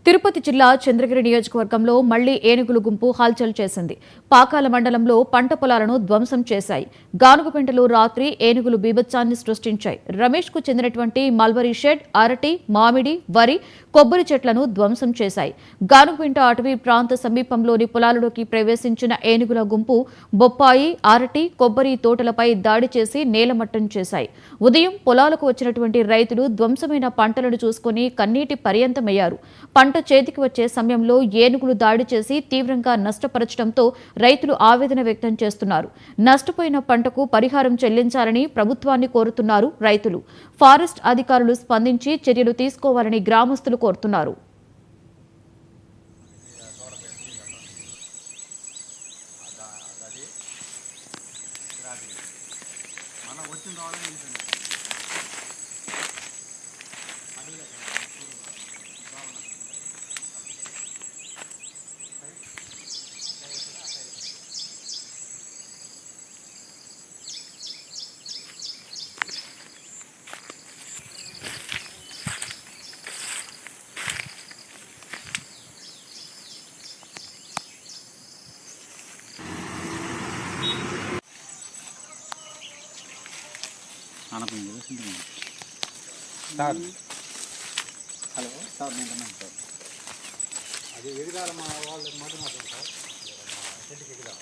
తిరుపతి జిల్లా చంద్రగిరి నియోజకవర్గంలో మళ్లీ ఏనుగుల గుంపు హల్చల్ చేసింది. పాకాల మండలంలో పంట పొలాలను ధ్వంసం చేశాయి. గానుగపెంటలో రాత్రి ఏనుగులు బీభత్సాన్ని సృష్టించాయి. రమేష్ కు చెందినటువంటి మల్బరీ షెడ్, అరటి, మామిడి, వరి, కొబ్బరి చెట్లను ధ్వంసం చేశాయి. గానుగపెంట అటవీ ప్రాంత సమీపంలోని పొలాలలోకి ప్రవేశించిన ఏనుగుల గుంపు బొప్పాయి, అరటి, కొబ్బరి తోటలపై దాడి చేసి నేలమట్టం చేశాయి. ఉదయం పొలాలకు వచ్చినటువంటి రైతులు ధ్వంసమైన పంటలను చూసుకుని కన్నీటి పర్యంతమయ్యారు. పంట చేతికి వచ్చే సమయంలో ఏనుగులు దాడి చేసి తీవ్రంగా నష్టపరచడంతో రైతులు ఆవేదన వ్యక్తం చేస్తున్నారు. నష్టపోయిన పంటకు పరిహారం చెల్లించాలని ప్రభుత్వాన్ని కోరుతున్నారు రైతులు. ఫారెస్ట్ అధికారులు స్పందించి చర్యలు తీసుకోవాలని గ్రామస్తులు కోరుతున్నారు. సార్ హలో సార్ నేను సార్ అది ఎదిగాల మా వాళ్ళు మాట మాట్లాడు సార్ చెట్టుకి ఎదిగా